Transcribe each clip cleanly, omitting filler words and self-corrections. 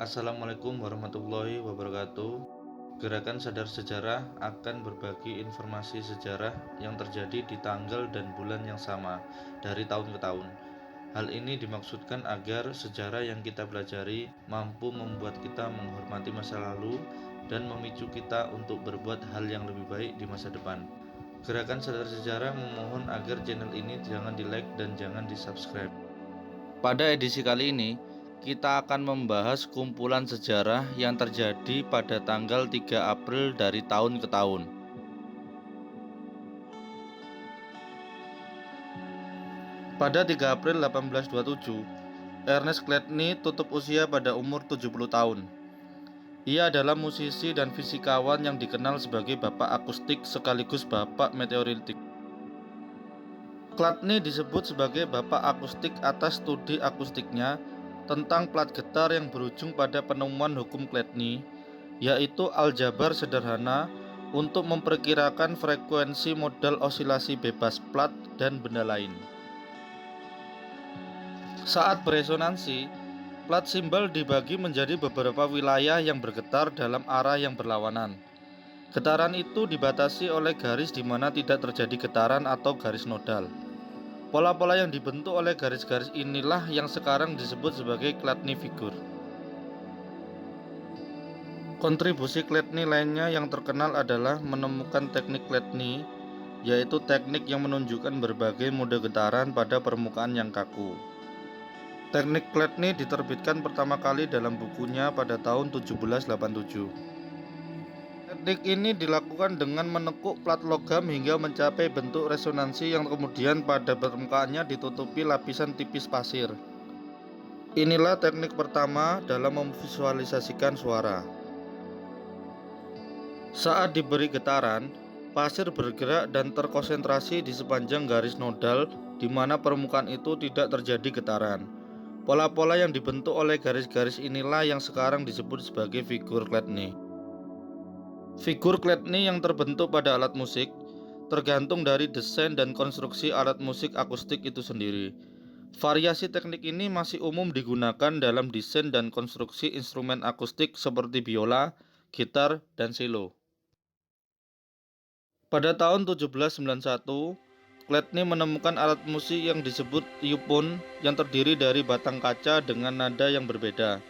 Assalamualaikum warahmatullahi wabarakatuh. Gerakan Sadar Sejarah akan berbagi informasi sejarah yang terjadi di tanggal dan bulan yang sama dari tahun ke tahun. Hal ini dimaksudkan agar sejarah yang kita pelajari mampu membuat kita menghormati masa lalu dan memicu kita untuk berbuat hal yang lebih baik di masa depan. Gerakan Sadar Sejarah memohon agar channel ini jangan di-like dan jangan di-subscribe. Pada edisi kali ini, kita akan membahas kumpulan sejarah yang terjadi pada tanggal 3 April dari tahun ke tahun. Pada 3 April 1827, Ernest Chladni tutup usia pada umur 70 tahun. Ia adalah musisi dan fisikawan yang dikenal sebagai bapak akustik sekaligus bapak meteoritik. Chladni disebut sebagai bapak akustik atas studi akustiknya tentang plat getar yang berujung pada penemuan hukum Chladni, yaitu aljabar sederhana untuk memperkirakan frekuensi modal osilasi bebas plat dan benda lain. Saat beresonansi, plat simbol dibagi menjadi beberapa wilayah yang bergetar dalam arah yang berlawanan. Getaran itu dibatasi oleh garis di mana tidak terjadi getaran atau garis nodal. Pola-pola yang dibentuk oleh garis-garis inilah yang sekarang disebut sebagai Chladni figure. Kontribusi Chladni lainnya yang terkenal adalah menemukan teknik Chladni, yaitu teknik yang menunjukkan berbagai mode getaran pada permukaan yang kaku. Teknik Chladni diterbitkan pertama kali dalam bukunya pada tahun 1787. Teknik ini dilakukan dengan menekuk plat logam hingga mencapai bentuk resonansi yang kemudian pada permukaannya ditutupi lapisan tipis pasir. Inilah teknik pertama dalam memvisualisasikan suara. Saat diberi getaran, pasir bergerak dan terkonsentrasi di sepanjang garis nodal di mana permukaan itu tidak terjadi getaran. Pola-pola yang dibentuk oleh garis-garis inilah yang sekarang disebut sebagai figur Chladni. Figur Chladni yang terbentuk pada alat musik tergantung dari desain dan konstruksi alat musik akustik itu sendiri. Variasi teknik ini masih umum digunakan dalam desain dan konstruksi instrumen akustik seperti biola, gitar, dan cello. Pada tahun 1791, Chladni menemukan alat musik yang disebut euphone yang terdiri dari batang kaca dengan nada yang berbeda.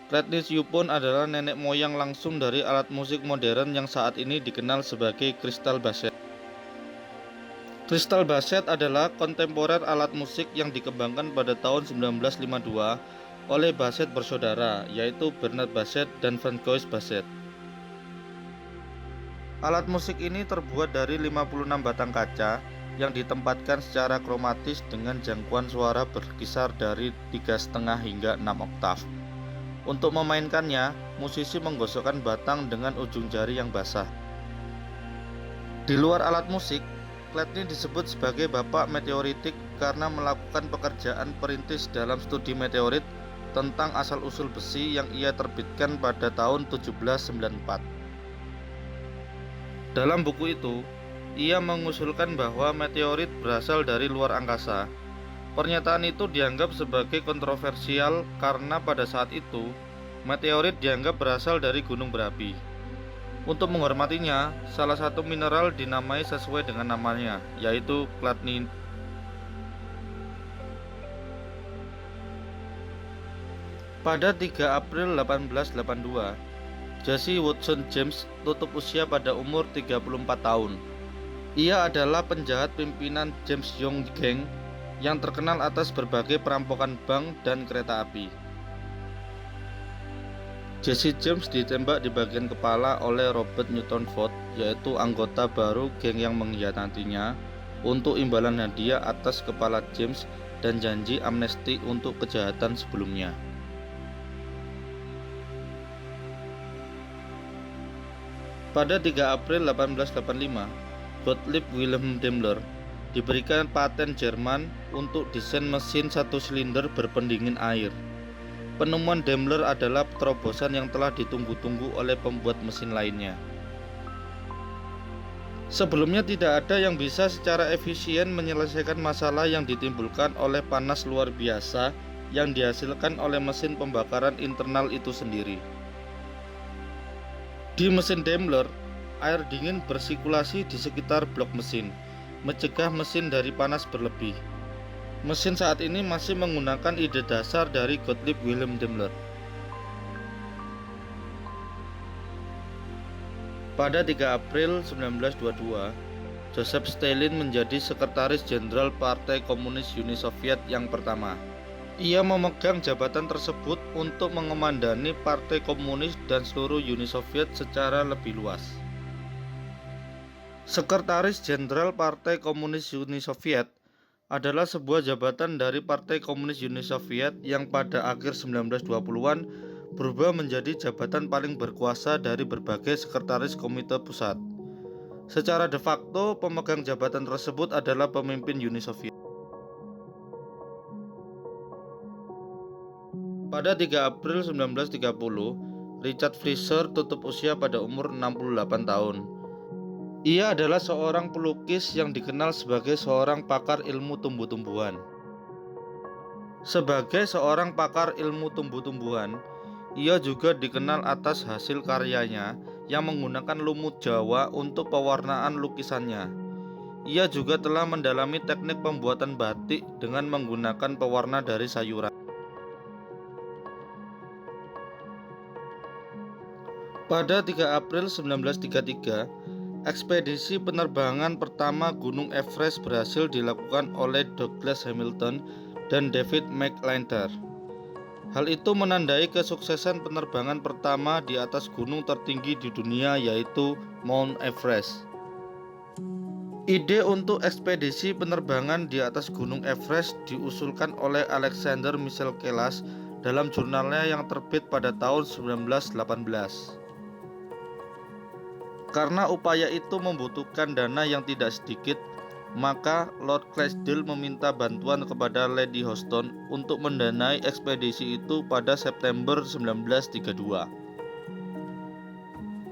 Chladni euphone adalah nenek moyang langsung dari alat musik modern yang saat ini dikenal sebagai crystal basset. Crystal basset adalah kontemporer alat musik yang dikembangkan pada tahun 1952 oleh Bassett bersaudara, yaitu Bernard Bassett dan Francois Bassett. Alat musik ini terbuat dari 56 batang kaca yang ditempatkan secara kromatis dengan jangkauan suara berkisar dari 3,5 hingga 6 oktav. Untuk memainkannya, musisi menggosokkan batang dengan ujung jari yang basah. Di luar alat musik, Chladni disebut sebagai bapak meteoritik karena melakukan pekerjaan perintis dalam studi meteorit tentang asal-usul besi yang ia terbitkan pada tahun 1794. Dalam buku itu, ia mengusulkan bahwa meteorit berasal dari luar angkasa. Pernyataan itu dianggap sebagai kontroversial karena pada saat itu, meteorit dianggap berasal dari gunung berapi. Untuk menghormatinya, salah satu mineral dinamai sesuai dengan namanya, yaitu Chladni. Pada 3 April 1882, Jesse Woodson James tutup usia pada umur 34 tahun. Ia adalah penjahat pimpinan James Young Gang yang terkenal atas berbagai perampokan bank dan kereta api. Jesse James ditembak di bagian kepala oleh Robert Newton Ford, yaitu anggota baru geng yang mengkhianatinya, untuk imbalan hadiah atas kepala James dan janji amnesti untuk kejahatan sebelumnya. Pada 3 April 1885, Gottlieb Wilhelm Daimler diberikan paten Jerman untuk desain mesin satu silinder berpendingin air. Penemuan Daimler adalah terobosan yang telah ditunggu-tunggu oleh pembuat mesin lainnya. Sebelumnya tidak ada yang bisa secara efisien menyelesaikan masalah yang ditimbulkan oleh panas luar biasa yang dihasilkan oleh mesin pembakaran internal itu sendiri. Di mesin Daimler, air dingin bersirkulasi di sekitar blok mesin, mencegah mesin dari panas berlebih. Mesin saat ini masih menggunakan ide dasar dari Gottlieb Wilhelm Daimler. Pada 3 April 1922, Joseph Stalin menjadi Sekretaris Jenderal Partai Komunis Uni Soviet yang pertama. Ia memegang jabatan tersebut untuk mengomandani Partai Komunis dan seluruh Uni Soviet secara lebih luas. Sekretaris Jenderal Partai Komunis Uni Soviet adalah sebuah jabatan dari Partai Komunis Uni Soviet yang pada akhir 1920-an berubah menjadi jabatan paling berkuasa dari berbagai sekretaris komite pusat. Secara de facto, pemegang jabatan tersebut adalah pemimpin Uni Soviet. Pada 3 April 1930, Richard Fleischer tutup usia pada umur 68 tahun. Ia adalah seorang pelukis yang dikenal sebagai seorang pakar ilmu tumbuh-tumbuhan. Sebagai seorang pakar ilmu tumbuh-tumbuhan, ia juga dikenal atas hasil karyanya yang menggunakan lumut Jawa untuk pewarnaan lukisannya. Ia juga telah mendalami teknik pembuatan batik dengan menggunakan pewarna dari sayuran. Pada 3 April 1933, ekspedisi penerbangan pertama Gunung Everest berhasil dilakukan oleh Douglas Hamilton dan David McIntyre. Hal itu menandai kesuksesan penerbangan pertama di atas gunung tertinggi di dunia, yaitu Mount Everest. Ide untuk ekspedisi penerbangan di atas Gunung Everest diusulkan oleh Alexander Michael Kelas dalam jurnalnya yang terbit pada tahun 1918. Karena upaya itu membutuhkan dana yang tidak sedikit, maka Lord Clydesdale meminta bantuan kepada Lady Houston untuk mendanai ekspedisi itu pada September 1932.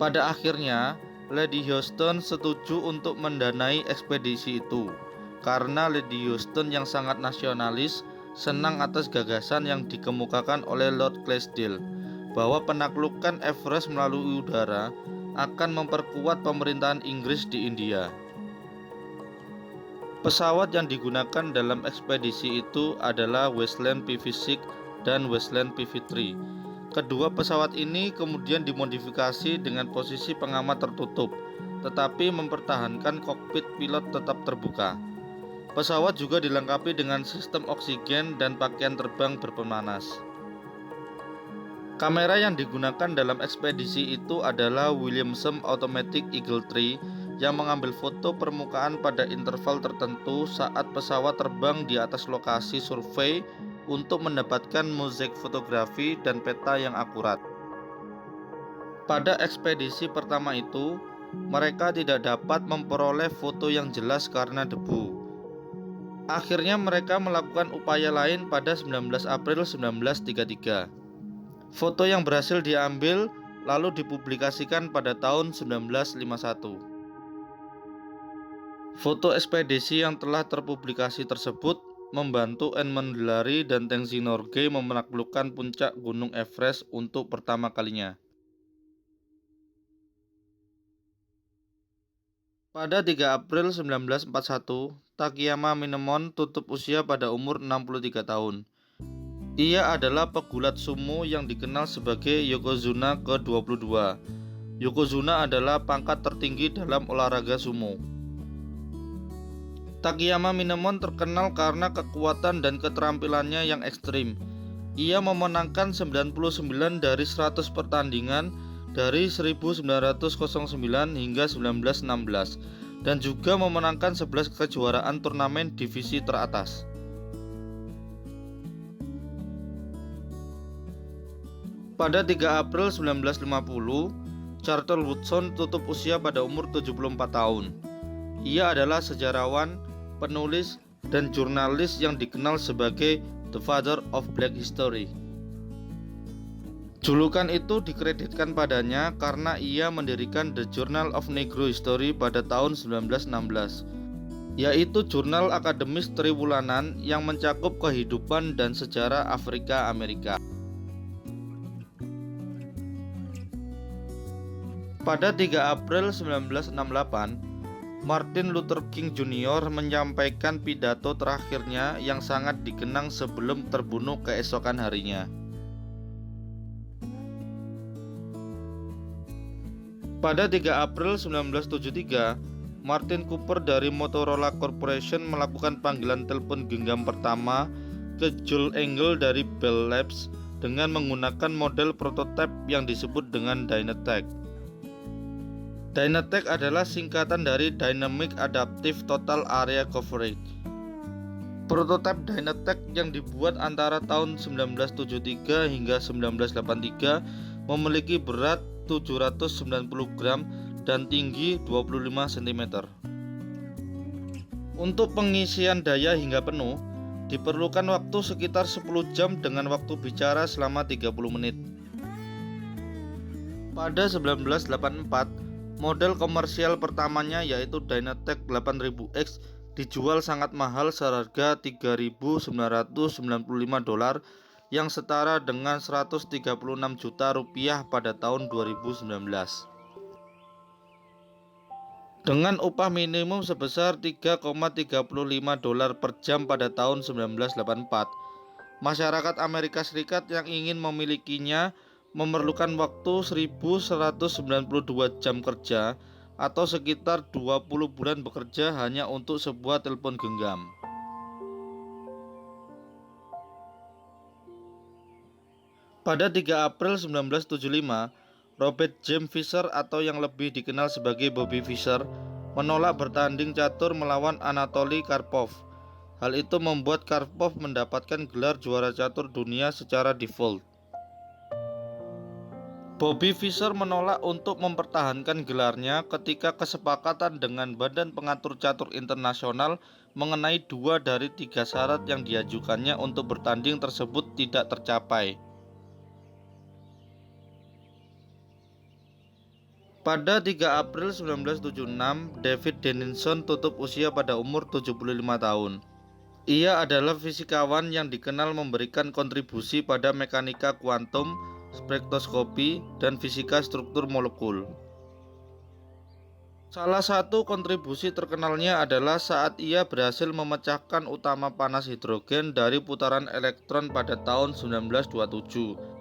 Pada akhirnya, Lady Houston setuju untuk mendanai ekspedisi itu, karena Lady Houston yang sangat nasionalis senang atas gagasan yang dikemukakan oleh Lord Clydesdale bahwa penaklukan Everest melalui udara akan memperkuat pemerintahan Inggris di India. Pesawat yang digunakan dalam ekspedisi itu adalah Westland PV-6 dan Westland PV-3. Kedua pesawat ini kemudian dimodifikasi dengan posisi pengamat tertutup, tetapi mempertahankan kokpit pilot tetap terbuka. Pesawat juga dilengkapi dengan sistem oksigen dan pakaian terbang berpemanas. Kamera yang digunakan dalam ekspedisi itu adalah Williamson Automatic Eagle III yang mengambil foto permukaan pada interval tertentu saat pesawat terbang di atas lokasi survei untuk mendapatkan mozaik fotografi dan peta yang akurat. Pada ekspedisi pertama itu, mereka tidak dapat memperoleh foto yang jelas karena debu. Akhirnya mereka melakukan upaya lain pada 19 April 1933. Foto yang berhasil diambil lalu dipublikasikan pada tahun 1951. Foto ekspedisi yang telah terpublikasi tersebut membantu Edmund Hillary dan Tenzing Norgay menaklukkan puncak Gunung Everest untuk pertama kalinya. Pada 3 April 1941, Takayama Minemon tutup usia pada umur 63 tahun. Ia adalah pegulat sumo yang dikenal sebagai Yokozuna ke-22. Yokozuna adalah pangkat tertinggi dalam olahraga sumo. Takayama Minemon terkenal karena kekuatan dan keterampilannya yang ekstrim. Ia memenangkan 99 dari 100 pertandingan dari 1909 hingga 1916 dan juga memenangkan 11 kejuaraan turnamen divisi teratas. Pada 3 April 1950, Charles Woodson tutup usia pada umur 74 tahun. Ia adalah sejarawan, penulis, dan jurnalis yang dikenal sebagai The Father of Black History. Julukan itu dikreditkan padanya karena ia mendirikan The Journal of Negro History pada tahun 1916. yaitu jurnal akademis triwulanan yang mencakup kehidupan dan sejarah Afrika Amerika. Pada 3 April 1968, Martin Luther King Jr. menyampaikan pidato terakhirnya yang sangat dikenang sebelum terbunuh keesokan harinya. Pada 3 April 1973, Martin Cooper dari Motorola Corporation melakukan panggilan telepon genggam pertama ke Joel Engel dari Bell Labs dengan menggunakan model prototipe yang disebut dengan Dynatec. Dynatec adalah singkatan dari Dynamic Adaptive Total Area Coverage. Prototipe Dynatec yang dibuat antara tahun 1973 hingga 1983 memiliki berat 790 gram dan tinggi 25 cm. Untuk pengisian daya hingga penuh, diperlukan waktu sekitar 10 jam dengan waktu bicara selama 30 menit. Pada 1984, model komersial pertamanya yaitu Dynatec 8000X dijual sangat mahal seharga $3.995 yang setara dengan 136 juta rupiah pada tahun 2019. Dengan upah minimum sebesar $3,35 per jam pada tahun 1984, masyarakat Amerika Serikat yang ingin memilikinya memerlukan waktu 1.192 jam kerja atau sekitar 20 bulan bekerja hanya untuk sebuah telepon genggam. Pada 3 April 1975, Robert James Fischer atau yang lebih dikenal sebagai Bobby Fischer menolak bertanding catur melawan Anatoly Karpov. Hal itu membuat Karpov mendapatkan gelar juara catur dunia secara default. Bobby Fischer menolak untuk mempertahankan gelarnya ketika kesepakatan dengan Badan Pengatur Catur Internasional mengenai 2 dari 3 syarat yang diajukannya untuk bertanding tersebut tidak tercapai. Pada 3 April 1976, David Denninson tutup usia pada umur 75 tahun. Ia adalah fisikawan yang dikenal memberikan kontribusi pada mekanika kuantum, spektroskopi, dan fisika struktur molekul. Salah satu kontribusi terkenalnya adalah saat ia berhasil memecahkan utama panas hidrogen dari putaran elektron pada tahun 1927.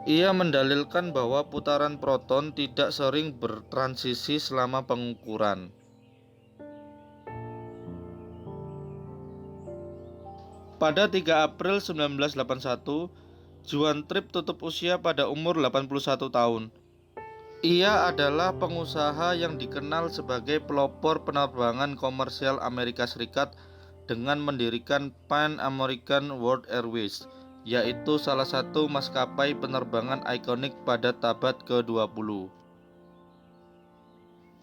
Ia mendalilkan bahwa putaran proton tidak sering bertransisi selama pengukuran. Pada 3 April 1981, Johann Tripp tutup usia pada umur 81 tahun. Ia adalah pengusaha yang dikenal sebagai pelopor penerbangan komersial Amerika Serikat dengan mendirikan Pan American World Airways, yaitu salah satu maskapai penerbangan ikonik pada abad ke-20.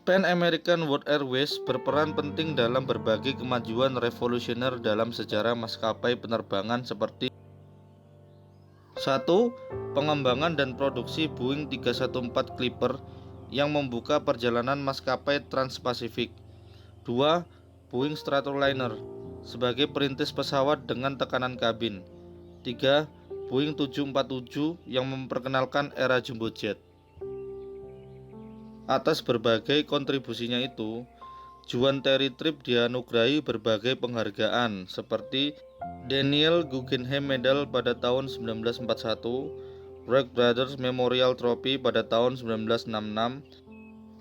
Pan American World Airways berperan penting dalam berbagai kemajuan revolusioner dalam sejarah maskapai penerbangan seperti 1. Pengembangan dan produksi Boeing 314 Clipper yang membuka perjalanan maskapai Trans-Pasifik. 2. Boeing Stratoliner sebagai perintis pesawat dengan tekanan kabin. 3. Boeing 747 yang memperkenalkan era jumbo jet. Atas berbagai kontribusinya itu, Johann Terry Tripp dianugerahi berbagai penghargaan seperti Daniel Guggenheim Medal pada tahun 1941, Wright Brothers Memorial Trophy pada tahun 1966,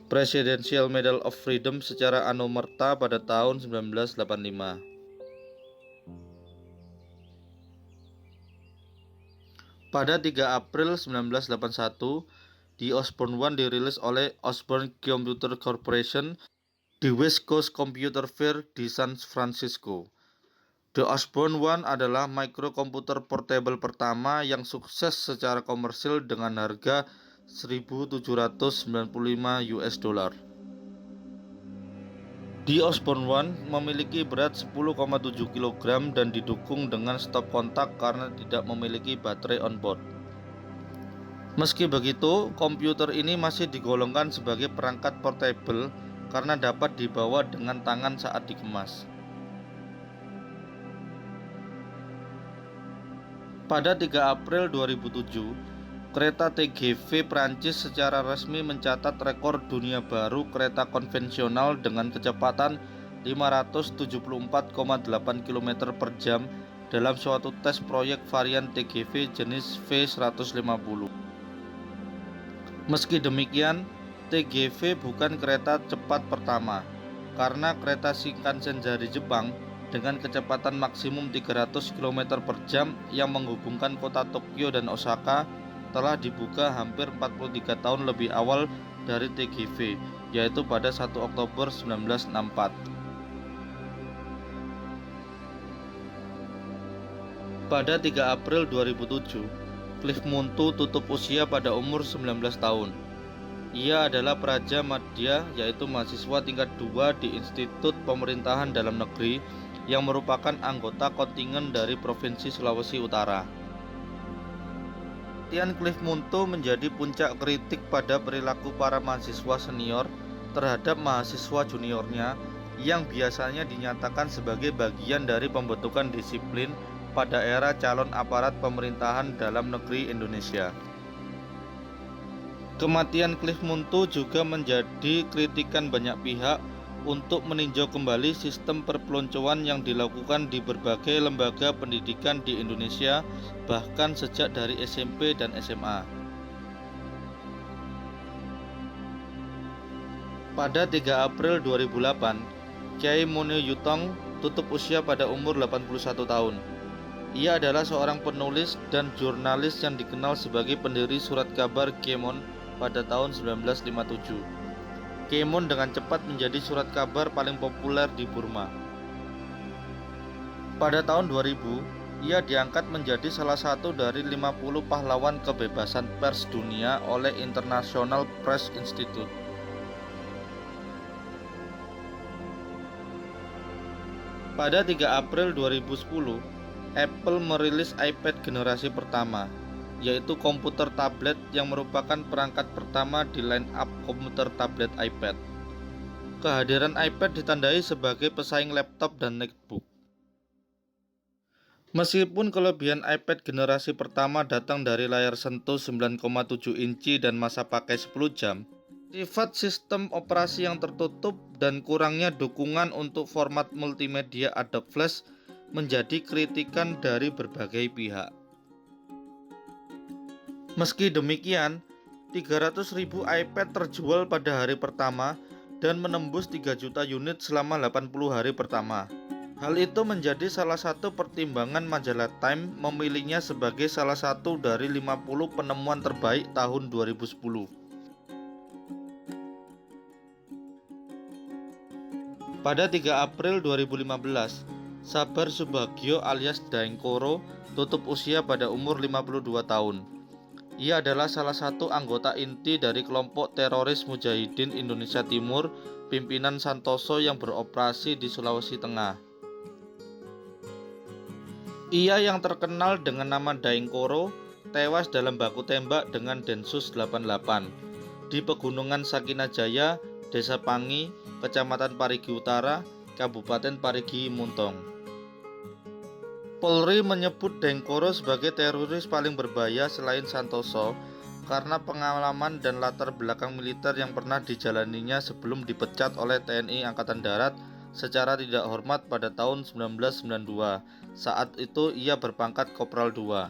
Presidential Medal of Freedom secara anumerta pada tahun 1985. Pada 3 April 1981, The Osborne One dirilis oleh Osborne Computer Corporation di West Coast Computer Fair di San Francisco. The Osborne One adalah microkomputer portable pertama yang sukses secara komersil dengan harga $1.795. The Osborne One memiliki berat 10,7 kg dan didukung dengan stop kontak karena tidak memiliki baterai onboard. Meski begitu, komputer ini masih digolongkan sebagai perangkat portable karena dapat dibawa dengan tangan saat dikemas. Pada 3 April 2007, kereta TGV Prancis secara resmi mencatat rekor dunia baru kereta konvensional dengan kecepatan 574,8 km per jam dalam suatu tes proyek varian TGV jenis V150. Meski demikian, TGV bukan kereta cepat pertama, karena kereta Shinkansen dari Jepang dengan kecepatan maksimum 300 km per jam yang menghubungkan kota Tokyo dan Osaka telah dibuka hampir 43 tahun lebih awal dari TGV, yaitu pada 1 Oktober 1964. Pada 3 April 2007, Cliff Muntu tutup usia pada umur 19 tahun. Ia adalah praja madya, yaitu mahasiswa tingkat 2 di Institut Pemerintahan Dalam Negeri yang merupakan anggota kontingen dari Provinsi Sulawesi Utara. Kematian Cliff Muntu menjadi puncak kritik pada perilaku para mahasiswa senior terhadap mahasiswa juniornya yang biasanya dinyatakan sebagai bagian dari pembentukan disiplin pada era calon aparat pemerintahan dalam negeri Indonesia. Kematian Cliff Muntu juga menjadi kritikan banyak pihak untuk meninjau kembali sistem perpeloncoan yang dilakukan di berbagai lembaga pendidikan di Indonesia, bahkan sejak dari SMP dan SMA. Pada 3 April 2008, Kyai Monyo Yutong tutup usia pada umur 81 tahun. Ia adalah seorang penulis dan jurnalis yang dikenal sebagai pendiri surat kabar Gaemon pada tahun 1957. Gaemon dengan cepat menjadi surat kabar paling populer di Burma. Pada tahun 2000, ia diangkat menjadi salah satu dari 50 pahlawan kebebasan pers dunia oleh International Press Institute. Pada 3 April 2010, Apple merilis iPad generasi pertama, yaitu komputer tablet yang merupakan perangkat pertama di line-up komputer tablet iPad. Kehadiran iPad ditandai sebagai pesaing laptop dan netbook. Meskipun kelebihan iPad generasi pertama datang dari layar sentuh 9,7 inci dan masa pakai 10 jam, sifat sistem operasi yang tertutup dan kurangnya dukungan untuk format multimedia Adobe Flash menjadi kritikan dari berbagai pihak. Meski demikian, 300.000 iPad terjual pada hari pertama dan menembus 3 juta unit selama 80 hari pertama. Hal itu menjadi salah satu pertimbangan majalah Time memilihnya sebagai salah satu dari 50 penemuan terbaik tahun 2010. Pada 3 April 2015, Sabar Subagio alias Daengkoro tutup usia pada umur 52 tahun. Ia adalah salah satu anggota inti dari kelompok teroris Mujahidin Indonesia Timur, pimpinan Santoso yang beroperasi di Sulawesi Tengah. Ia yang terkenal dengan nama Daengkoro tewas dalam baku tembak dengan Densus 88 di Pegunungan Sakinajaya, Desa Pangi, Kecamatan Parigi Utara, Kabupaten Parigi Muntong. Polri menyebut Daengkoro sebagai teroris paling berbahaya selain Santoso karena pengalaman dan latar belakang militer yang pernah dijalaninya sebelum dipecat oleh TNI Angkatan Darat secara tidak hormat pada tahun 1992. Saat itu ia berpangkat Kopral II.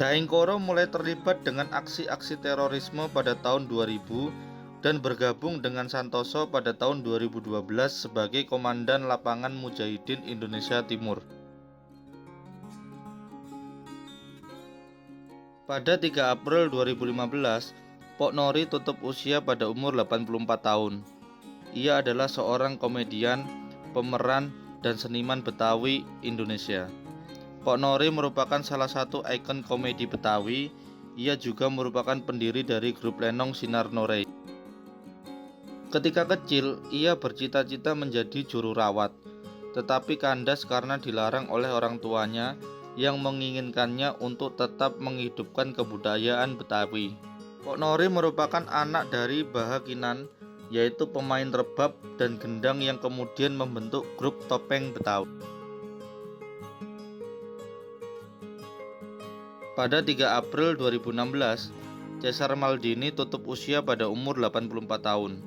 Daengkoro mulai terlibat dengan aksi-aksi terorisme pada tahun 2000 dan bergabung dengan Santoso pada tahun 2012 sebagai Komandan Lapangan Mujahidin Indonesia Timur. Pada 3 April 2015, Pok Nori tutup usia pada umur 84 tahun. Ia adalah seorang komedian, pemeran, dan seniman Betawi Indonesia. Pok Nori merupakan salah satu ikon komedi Betawi. Ia juga merupakan pendiri dari grup lenong Sinar Norei. Ketika kecil, ia bercita-cita menjadi juru rawat, tetapi kandas karena dilarang oleh orang tuanya yang menginginkannya untuk tetap menghidupkan kebudayaan Betawi. Pok Nori merupakan anak dari Bahakinan, yaitu pemain rebab dan gendang yang kemudian membentuk grup topeng Betawi. Pada 3 April 2016, Cesar Maldini tutup usia pada umur 84 tahun.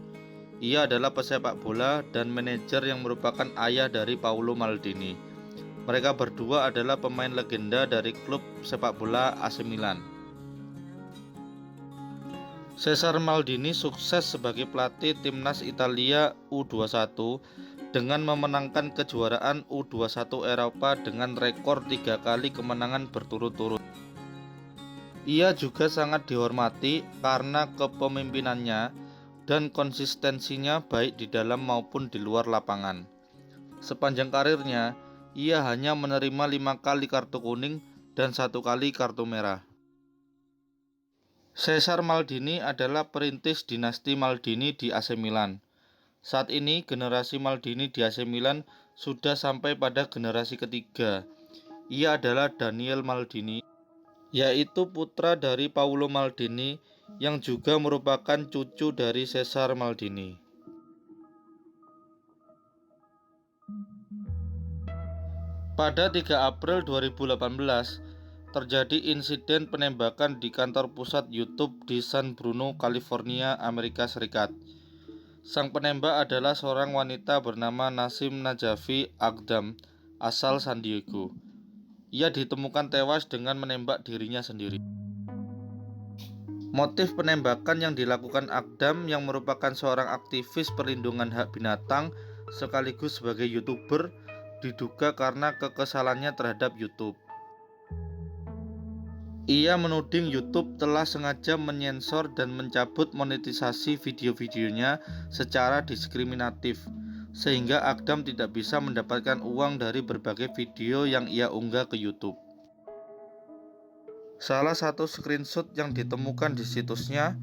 Ia adalah pesepak bola dan manajer yang merupakan ayah dari Paolo Maldini. Mereka berdua adalah pemain legenda dari klub sepak bola AC Milan. Cesar Maldini sukses sebagai pelatih timnas Italia U21 dengan memenangkan kejuaraan U21 Eropa dengan rekor 3 kali kemenangan berturut-turut. Ia juga sangat dihormati karena kepemimpinannya dan konsistensinya baik di dalam maupun di luar lapangan. Sepanjang karirnya, ia hanya menerima 5 kali kartu kuning dan 1 kali kartu merah. Cesar Maldini adalah perintis dinasti Maldini di AC Milan. Saat ini generasi Maldini di AC Milan sudah sampai pada generasi ketiga. Ia adalah Daniel Maldini, yaitu putra dari Paolo Maldini yang juga merupakan cucu dari Cesar Maldini. Pada 3 April 2018, terjadi insiden penembakan di kantor pusat YouTube di San Bruno, California, Amerika Serikat. Sang penembak adalah seorang wanita bernama Nasim Najafi Agdam, asal San Diego. Ia ditemukan tewas dengan menembak dirinya sendiri. Motif penembakan yang dilakukan Agdam yang merupakan seorang aktivis perlindungan hak binatang sekaligus sebagai YouTuber diduga karena kekesalannya terhadap YouTube. Ia menuding YouTube telah sengaja menyensor dan mencabut monetisasi video-videonya secara diskriminatif, sehingga Agdam tidak bisa mendapatkan uang dari berbagai video yang ia unggah ke YouTube. Salah satu screenshot yang ditemukan di situsnya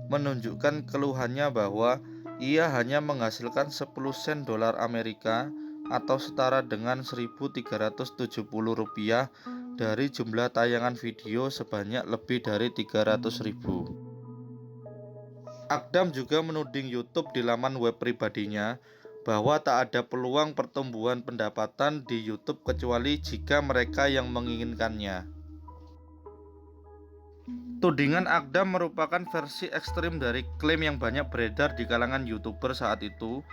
menunjukkan keluhannya bahwa ia hanya menghasilkan 10 sen dolar Amerika atau setara dengan Rp1.370 dari jumlah tayangan video sebanyak lebih dari 300.000. Agdam juga menuding YouTube di laman web pribadinya bahwa tak ada peluang pertumbuhan pendapatan di YouTube kecuali jika mereka yang menginginkannya. Tudingan Agdam merupakan versi ekstrim dari klaim yang banyak beredar di kalangan YouTuber saat itu,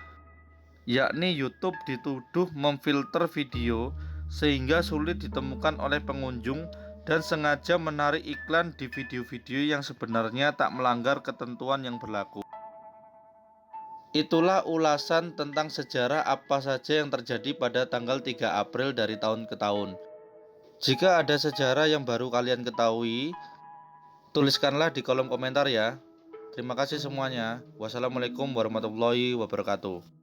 yakni YouTube dituduh memfilter video sehingga sulit ditemukan oleh pengunjung dan sengaja menarik iklan di video-video yang sebenarnya tak melanggar ketentuan yang berlaku. Itulah ulasan tentang sejarah apa saja yang terjadi pada tanggal 3 April dari tahun ke tahun. Jika ada sejarah yang baru kalian ketahui, tuliskanlah di kolom komentar ya. Terima kasih semuanya. Wassalamualaikum warahmatullahi wabarakatuh.